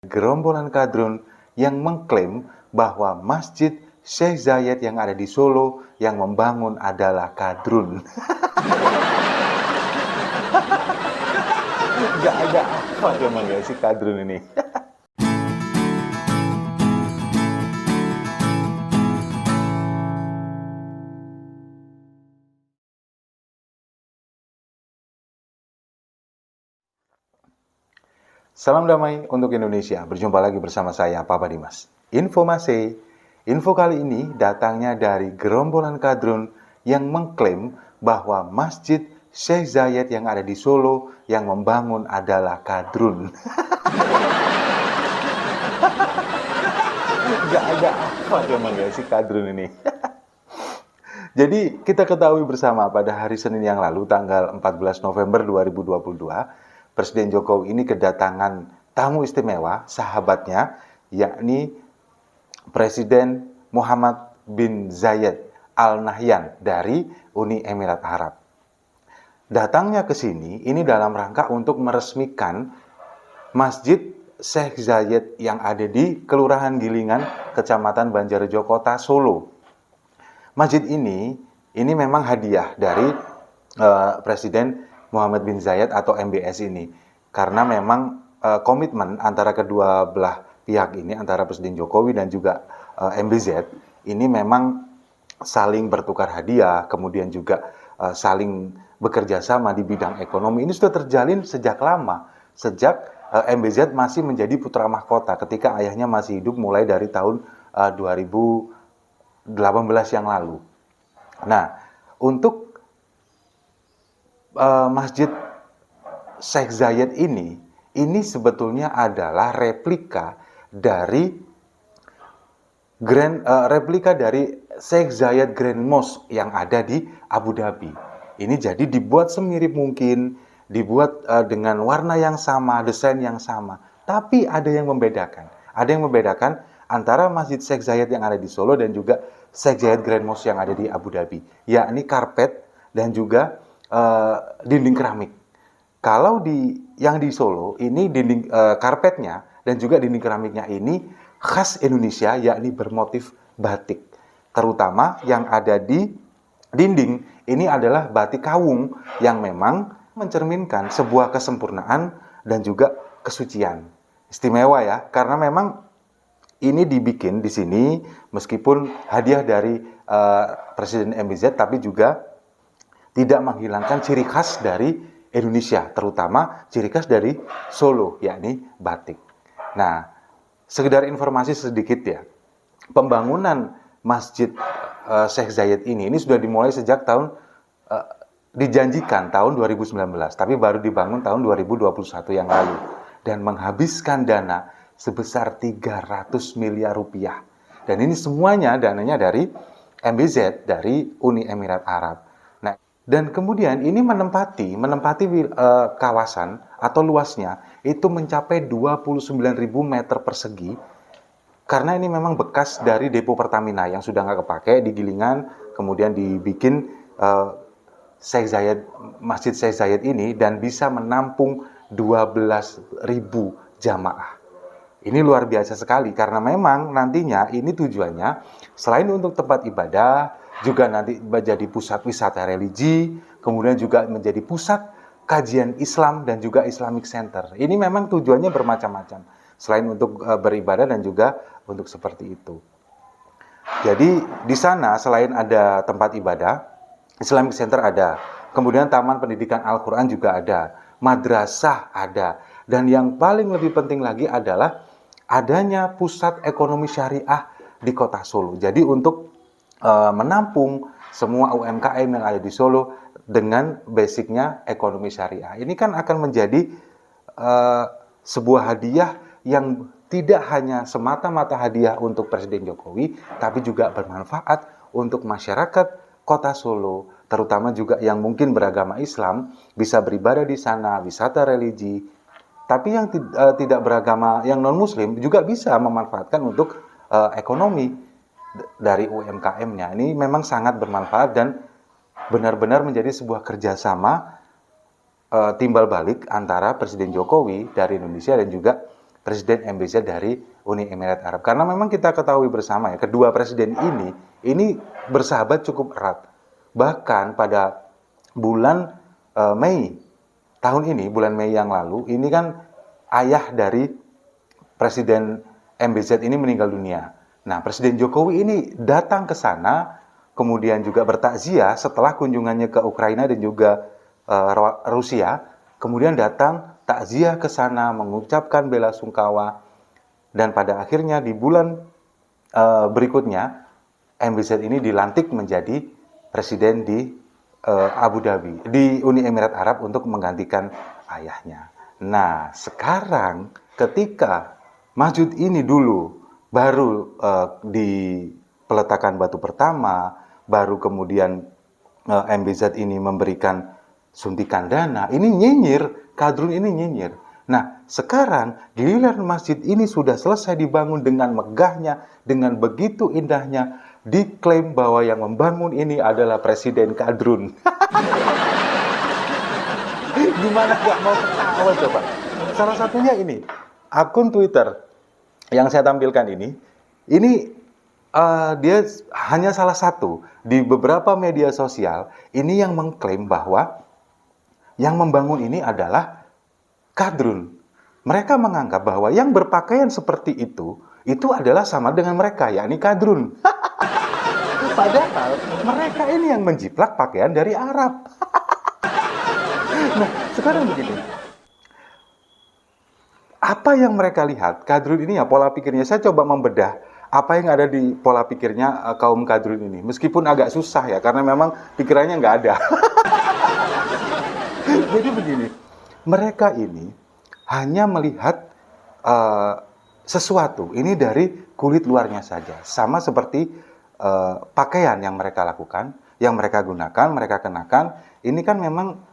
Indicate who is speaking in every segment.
Speaker 1: Gerombolan kadrun yang mengklaim bahwa Masjid Syekh Zayed yang ada di Solo yang membangun adalah kadrun. Gak ada apa emang gak sih kadrun ini? Salam damai untuk Indonesia. Berjumpa lagi bersama saya, Papa Dimas. Informasi. Info kali ini datangnya dari gerombolan kadrun yang mengklaim bahwa Masjid Syekh Zayed yang ada di Solo yang membangun adalah kadrun. Gak ada apa emang gak sih kadrun ini? Jadi kita ketahui bersama pada hari Senin yang lalu tanggal 14 November 2022, Presiden Jokowi ini kedatangan tamu istimewa sahabatnya, yakni Presiden Muhammad bin Zayed Al Nahyan dari Uni Emirat Arab. Datangnya ke sini ini dalam rangka untuk meresmikan Masjid Syekh Zayed yang ada di Kelurahan Gilingan, Kecamatan Banjarjo, Kota Solo. Masjid ini memang hadiah dari Presiden Muhammad bin Zayed atau MBS ini, karena memang komitmen antara kedua belah pihak ini, antara Presiden Jokowi dan juga MBZ ini memang saling bertukar hadiah, kemudian juga saling bekerja sama di bidang ekonomi. Ini sudah terjalin sejak lama, sejak MBZ masih menjadi putra mahkota ketika ayahnya masih hidup mulai dari tahun 2018 yang lalu. Nah, untuk Masjid Syekh Zayed ini sebetulnya adalah replika dari Syekh Zayed Grand Mosque yang ada di Abu Dhabi. Ini jadi dibuat semirip mungkin, dibuat dengan warna yang sama, desain yang sama. Tapi ada yang membedakan. Ada yang membedakan antara Masjid Syekh Zayed yang ada di Solo dan juga Syekh Zayed Grand Mosque yang ada di Abu Dhabi, yakni karpet dan juga dinding keramik. Kalau yang di Solo ini dinding karpetnya dan juga dinding keramiknya ini khas Indonesia, yakni bermotif batik. Terutama yang ada di dinding ini adalah batik kawung yang memang mencerminkan sebuah kesempurnaan dan juga kesucian. Istimewa ya, karena memang ini dibikin di sini meskipun hadiah dari Presiden MBZ, tapi juga tidak menghilangkan ciri khas dari Indonesia, terutama ciri khas dari Solo, yakni batik. Nah, sekedar informasi sedikit ya, pembangunan Masjid Syekh Zayed ini sudah dimulai sejak dijanjikan tahun 2019, tapi baru dibangun tahun 2021 yang lalu, dan menghabiskan dana sebesar 300 miliar rupiah. Dan ini semuanya dananya dari MBZ, dari Uni Emirat Arab. Nah, dan kemudian ini menempati kawasan atau luasnya itu mencapai 29.000 meter persegi, karena ini memang bekas dari depo Pertamina yang sudah nggak kepake di Gilingan, kemudian dibikin Masjid Syekh Zayed ini dan bisa menampung 12.000 jamaah. Ini luar biasa sekali karena memang nantinya ini tujuannya selain untuk tempat ibadah, juga nanti menjadi pusat wisata religi, kemudian juga menjadi pusat kajian Islam dan juga Islamic Center. Ini memang tujuannya bermacam-macam, selain untuk beribadah dan juga untuk seperti itu. Jadi di sana selain ada tempat ibadah, Islamic Center ada, kemudian taman pendidikan Al-Quran juga ada, madrasah ada, dan yang paling lebih penting lagi adalah adanya pusat ekonomi syariah di kota Solo. Jadi untuk menampung semua UMKM yang ada di Solo dengan basicnya ekonomi syariah. Ini kan akan menjadi sebuah hadiah yang tidak hanya semata-mata hadiah untuk Presiden Jokowi, tapi juga bermanfaat untuk masyarakat kota Solo, terutama juga yang mungkin beragama Islam, bisa beribadah di sana, wisata religi. Tapi yang tidak beragama, yang non-muslim juga bisa memanfaatkan untuk ekonomi dari UMKM-nya. Ini memang sangat bermanfaat dan benar-benar menjadi sebuah kerjasama timbal balik antara Presiden Jokowi dari Indonesia dan juga Presiden MBZ dari Uni Emirat Arab. Karena memang kita ketahui bersama ya, kedua presiden ini bersahabat cukup erat. Bahkan pada bulan Mei tahun ini, bulan Mei yang lalu, ini kan ayah dari Presiden MBZ ini meninggal dunia. Nah, Presiden Jokowi ini datang ke sana, kemudian juga bertakziah setelah kunjungannya ke Ukraina dan juga Rusia, kemudian datang takziah ke sana, mengucapkan bela sungkawa, dan pada akhirnya di bulan berikutnya, MBZ ini dilantik menjadi presiden di Abu Dhabi, di Uni Emirat Arab untuk menggantikan ayahnya. Nah, sekarang ketika masjid ini dulu baru di peletakan batu pertama, baru kemudian MBZ ini memberikan suntikan dana, ini nyinyir, Kadrun ini nyinyir. Nah, sekarang giliran masjid ini sudah selesai dibangun dengan megahnya, dengan begitu indahnya, diklaim bahwa yang membangun ini adalah Presiden Kadrun. Gimana gak mau ketawa coba? Salah satunya ini, akun Twitter yang saya tampilkan ini dia hanya salah satu di beberapa media sosial ini yang mengklaim bahwa yang membangun ini adalah Kadrun. Mereka menganggap bahwa yang berpakaian seperti itu adalah sama dengan mereka, yakni Kadrun. Padahal mereka ini yang menjiplak pakaian dari Arab. Nah, sekarang begini. Apa yang mereka lihat, Kadrun ini ya pola pikirnya, saya coba membedah apa yang ada di pola pikirnya kaum Kadrun ini. Meskipun agak susah ya, karena memang pikirannya nggak ada. Jadi begini, mereka ini hanya melihat sesuatu ini dari kulit luarnya saja. Sama seperti pakaian yang mereka lakukan, yang mereka gunakan, mereka kenakan, ini kan memang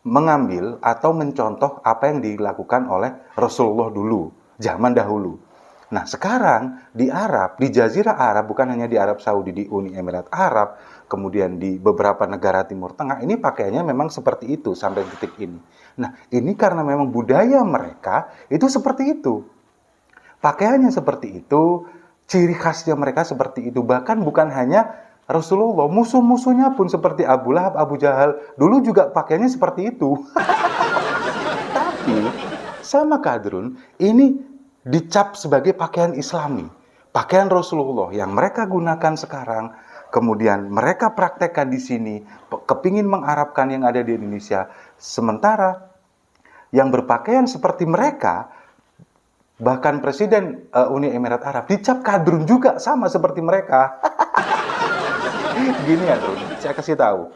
Speaker 1: mengambil atau mencontoh apa yang dilakukan oleh Rasulullah dulu, zaman dahulu. Nah, sekarang di Arab, di Jazirah Arab, bukan hanya di Arab Saudi, di Uni Emirat Arab, kemudian di beberapa negara Timur Tengah, ini pakaiannya memang seperti itu sampai detik ini. Nah, ini karena memang budaya mereka itu seperti itu. Pakaiannya seperti itu, ciri khasnya mereka seperti itu. Bahkan bukan hanya Rasulullah, musuh-musuhnya pun seperti Abu Lahab, Abu Jahal, dulu juga pakaiannya seperti itu. Tapi sama Kadrun, ini dicap sebagai pakaian Islami, pakaian Rasulullah yang mereka gunakan sekarang, kemudian mereka praktekkan di sini, kepingin mengarabkan yang ada di Indonesia. Sementara yang berpakaian seperti mereka, bahkan Presiden Uni Emirat Arab, dicap Kadrun juga sama seperti mereka. Gini ya, Drun, saya kasih tahu.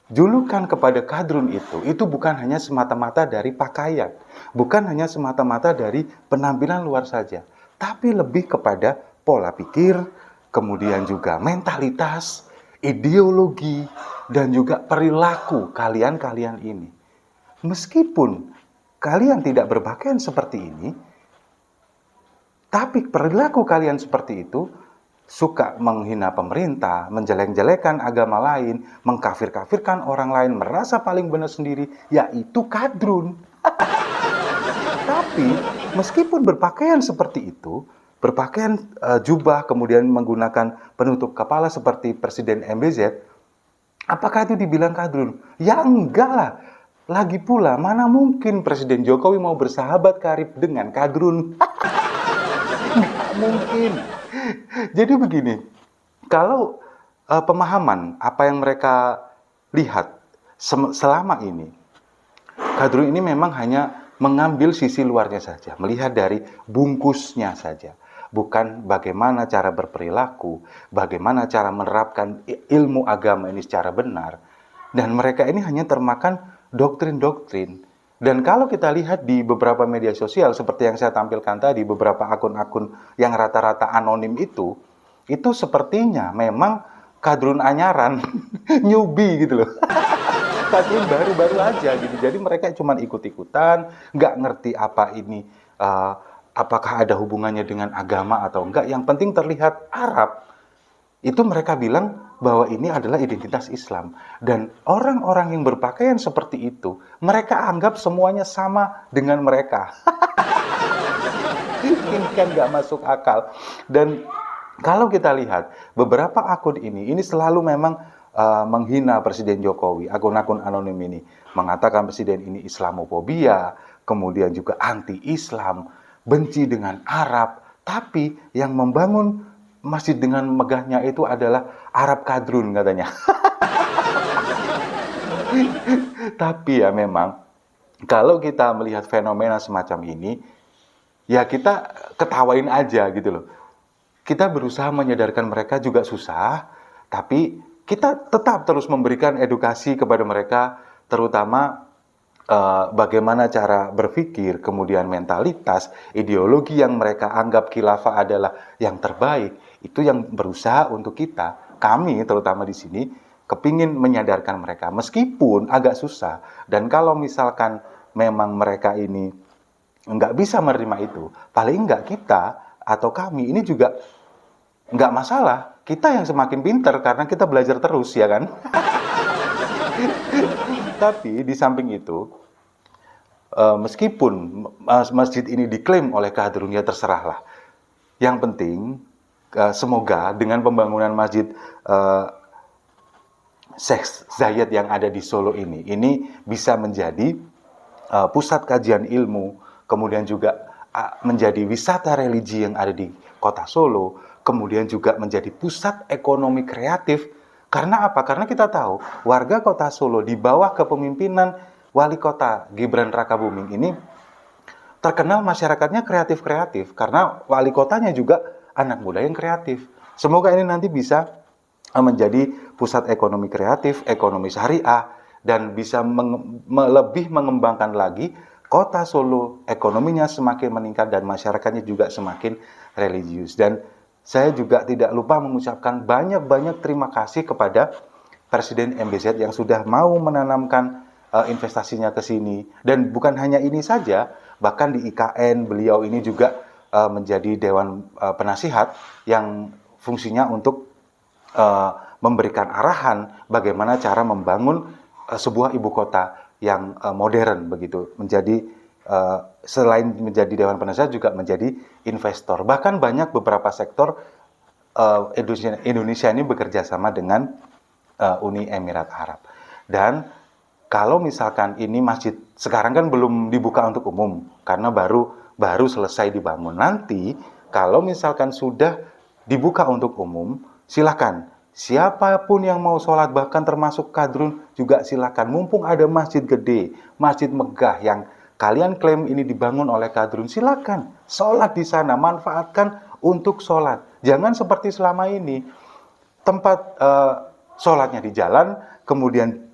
Speaker 1: Julukan kepada Kadrun itu bukan hanya semata-mata dari pakaian, bukan hanya semata-mata dari penampilan luar saja, tapi lebih kepada pola pikir, kemudian juga mentalitas, ideologi, dan juga perilaku kalian-kalian ini. Meskipun kalian tidak berpakaian seperti ini, tapi perilaku kalian seperti itu, suka menghina pemerintah, menjelek-jelekan agama lain, mengkafir-kafirkan orang lain, merasa paling benar sendiri, yaitu Kadrun. Tapi meskipun berpakaian seperti itu, berpakaian jubah, kemudian menggunakan penutup kepala seperti Presiden MBZ, apakah itu dibilang Kadrun? Ya enggak lah. Lagi pula, mana mungkin Presiden Jokowi mau bersahabat karib dengan Kadrun? Nggak mungkin. Jadi begini, kalau pemahaman apa yang mereka lihat selama ini, Kadrun ini memang hanya mengambil sisi luarnya saja, melihat dari bungkusnya saja, bukan bagaimana cara berperilaku, bagaimana cara menerapkan ilmu agama ini secara benar. Dan mereka ini hanya termakan doktrin-doktrin. Dan kalau kita lihat di beberapa media sosial, seperti yang saya tampilkan tadi, beberapa akun-akun yang rata-rata anonim itu sepertinya memang Kadrun anyaran, newbie gitu loh. Kadrun baru-baru aja gitu. Jadi mereka cuma ikut-ikutan, nggak ngerti apa ini, apakah ada hubungannya dengan agama atau enggak. Yang penting terlihat Arab, itu mereka bilang bahwa ini adalah identitas Islam. Dan orang-orang yang berpakaian seperti itu, mereka anggap semuanya sama dengan mereka. Ini kan nggak masuk akal. Dan kalau kita lihat, beberapa akun ini selalu memang menghina Presiden Jokowi. Akun-akun anonim ini mengatakan Presiden ini Islamofobia, kemudian juga anti-Islam, benci dengan Arab. Tapi yang membangun masjid dengan megahnya itu adalah Arab Kadrun katanya. Tapi ya memang, kalau kita melihat fenomena semacam ini, ya kita ketawain aja gitu loh. Kita berusaha menyadarkan mereka juga susah, tapi kita tetap terus memberikan edukasi kepada mereka, terutama bagaimana cara berpikir, kemudian mentalitas, ideologi yang mereka anggap khilafah adalah yang terbaik. Itu yang berusaha untuk kami terutama di sini, kepingin menyadarkan mereka, meskipun agak susah. Dan kalau misalkan memang mereka ini nggak bisa menerima itu, paling nggak kita atau kami ini juga nggak masalah. Kita yang semakin pinter karena kita belajar terus, ya kan? Tapi di samping itu, meskipun masjid ini diklaim oleh Kadrun, ya terserahlah. Yang penting, semoga dengan pembangunan masjid Syekh Zayed yang ada di Solo ini bisa menjadi pusat kajian ilmu, kemudian juga menjadi wisata religi yang ada di kota Solo, kemudian juga menjadi pusat ekonomi kreatif. Karena apa? Karena kita tahu warga kota Solo di bawah kepemimpinan wali kota Gibran Rakabuming ini terkenal masyarakatnya kreatif-kreatif, karena wali kotanya juga anak muda yang kreatif. Semoga ini nanti bisa menjadi pusat ekonomi kreatif, ekonomi syariah, dan bisa lebih mengembangkan lagi kota Solo, ekonominya semakin meningkat dan masyarakatnya juga semakin religius. Dan saya juga tidak lupa mengucapkan banyak-banyak terima kasih kepada Presiden MBZ yang sudah mau menanamkan investasinya ke sini. Dan bukan hanya ini saja, bahkan di IKN beliau ini juga menjadi Dewan Penasihat yang fungsinya untuk memberikan arahan bagaimana cara membangun sebuah ibu kota yang modern begitu, menjadi selain menjadi Dewan Penasihat juga menjadi investor. Bahkan banyak beberapa sektor Indonesia ini bekerja sama dengan Uni Emirat Arab. Dan kalau misalkan ini masjid sekarang kan belum dibuka untuk umum karena baru selesai dibangun. Nanti kalau misalkan sudah dibuka untuk umum, silakan siapapun yang mau sholat, bahkan termasuk Kadrun juga silakan. Mumpung ada masjid gede, masjid megah yang kalian klaim ini dibangun oleh Kadrun, silakan sholat di sana, manfaatkan untuk sholat. Jangan seperti selama ini, tempat sholatnya di jalan, kemudian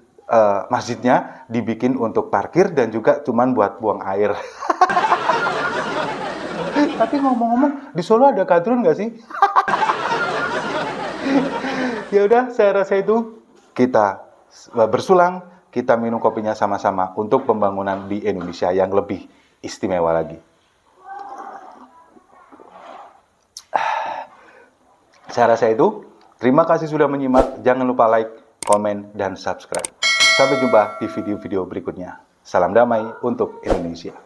Speaker 1: masjidnya dibikin untuk parkir dan juga cuman buat buang air. Tapi ngomong-ngomong, di Solo ada Kadrun nggak sih? Ya udah, saya rasa itu kita bersulang, kita minum kopinya sama-sama untuk pembangunan di Indonesia yang lebih istimewa lagi. Saya rasa itu. Terima kasih sudah menyimak. Jangan lupa like, komen, dan subscribe. Sampai jumpa di video-video berikutnya. Salam damai untuk Indonesia.